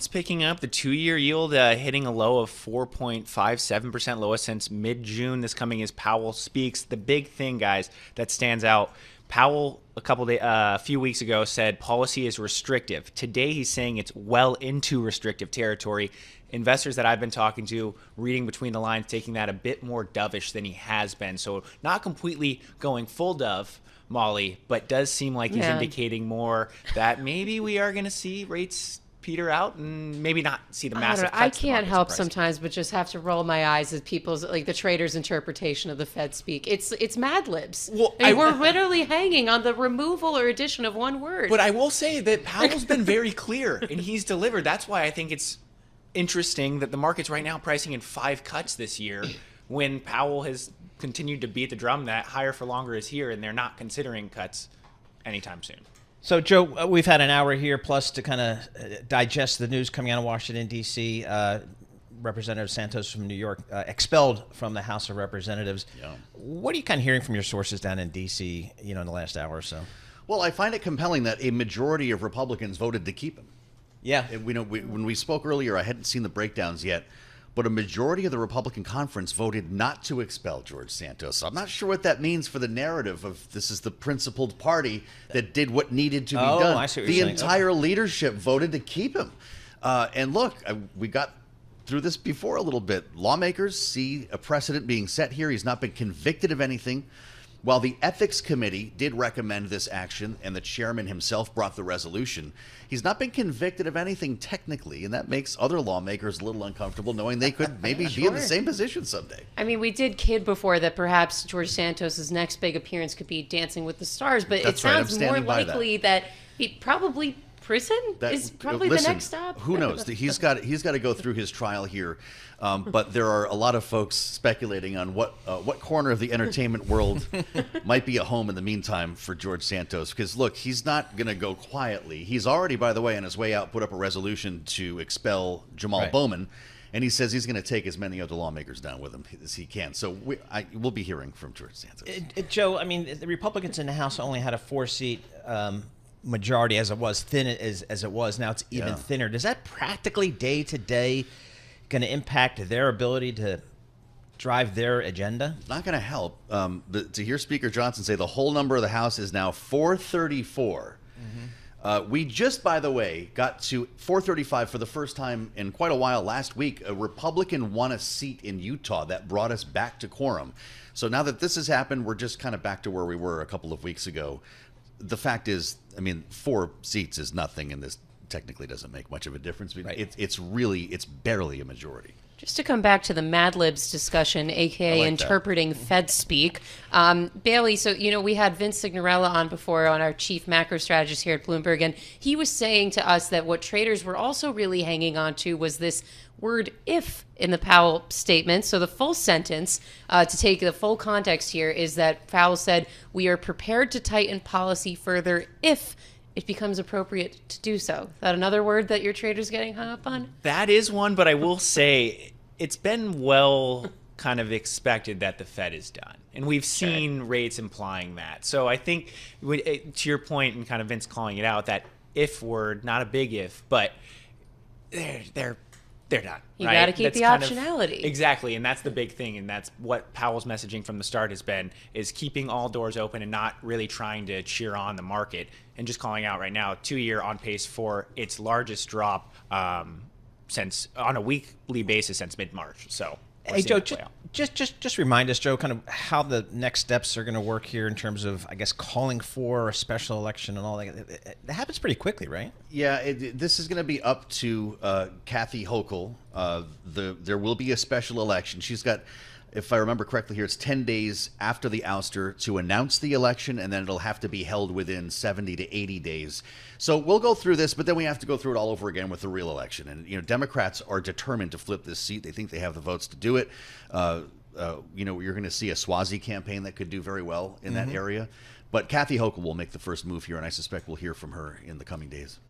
It's picking up. The 2-year yield hitting a low of 4.57%, lowest since mid-June. This coming as Powell speaks. The big thing, guys, that stands out, Powell a few weeks ago said policy is restrictive. Today he's saying it's well into restrictive territory. Investors that I've been talking to, reading between the lines, taking that a bit more dovish than he has been. So not completely going full dove, Molly, but does seem like he's indicating more that maybe we are going to see rates peter out and maybe not see the massive cuts. I can't help sometimes but just have to roll my eyes at people's, like, the traders' interpretation of the Fed speak. It's Mad Libs. Well, we're literally hanging on the removal or addition of one word. But I will say that Powell's been very clear and he's delivered. That's why I think it's interesting that the market's right now pricing in 5 cuts this year when Powell has continued to beat the drum that higher for longer is here and they're not considering cuts anytime soon. So, Joe, we've had an hour here plus to kind of digest the news coming out of Washington, D.C. Representative Santos from New York expelled from the House of Representatives. Yeah. What are you kind of hearing from your sources down in D.C., in the last hour or so? Well, I find it compelling that a majority of Republicans voted to keep him. Yeah. When we spoke earlier, I hadn't seen the breakdowns yet, but a majority of the Republican conference voted not to expel George Santos. So I'm not sure what that means for the narrative of this is the principled party that did what needed to be done. I see what you're saying. The entire leadership voted to keep him. And look, we got through this before a little bit. Lawmakers see a precedent being set here. He's not been convicted of anything. While the Ethics Committee did recommend this action and the chairman himself brought the resolution, he's not been convicted of anything technically, and that makes other lawmakers a little uncomfortable knowing they could maybe be in the same position someday. I mean, we did kid before that perhaps George Santos' next big appearance could be Dancing with the Stars, but it sounds more likely that he'd probably... Prison is probably the next stop. Who knows? He's got to go through his trial here, but there are a lot of folks speculating on what corner of the entertainment world might be a home in the meantime for George Santos. Because look, he's not going to go quietly. He's already, by the way, on his way out, put up a resolution to expel Jamal Bowman, and he says he's going to take as many other lawmakers down with him as he can. So we'll be hearing from George Santos. Joe, I mean, the Republicans in the House only had a 4-seat. Majority as it was, thin as it was. Now it's even thinner. Does that practically day to day going to impact their ability to drive their agenda? Not going to help. To hear Speaker Johnson say the whole number of the House is now 434. We just, by the way, got to 435 for the first time in quite a while last week. A Republican won a seat in Utah that brought us back to quorum. So now that this has happened, we're just kind of back to where we were a couple of weeks ago. The fact is, I mean, 4 seats is nothing, and this technically doesn't make much of a difference. It's barely a majority. Just to come back to the Mad Libs discussion, a.k.a. interpreting Fed speak, Bailey, so, we had Vince Signorella on before, on our chief macro strategist here at Bloomberg, and he was saying to us that what traders were also really hanging on to was this word if in the Powell statement. So the full sentence, to take the full context here, is that Powell said, we are prepared to tighten policy further if it becomes appropriate to do so. Is that another word that your traders getting hung up on? That is one, but I will say it's been well kind of expected that the Fed is done. And we've seen rates implying that. So I think, to your point and kind of Vince calling it out, that if word, not a big if, but they're done. You got to keep the optionality. Exactly, and that's the big thing, and that's what Powell's messaging from the start has been, is keeping all doors open and not really trying to cheer on the market, and just calling out right now, 2-year on pace for its largest drop since on a weekly basis since mid-March. So, hey Joe, just remind us, Joe, kind of how the next steps are going to work here in terms of, I guess, calling for a special election and all that. It happens pretty quickly, right? Yeah, this is going to be up to Kathy Hochul. There will be a special election. She's got, if I remember correctly here, it's 10 days after the ouster to announce the election, and then it'll have to be held within 70 to 80 days. So we'll go through this, but then we have to go through it all over again with the real election. And, Democrats are determined to flip this seat. They think they have the votes to do it. You're going to see a Swazi campaign that could do very well in that area. But Kathy Hochul will make the first move here, and I suspect we'll hear from her in the coming days.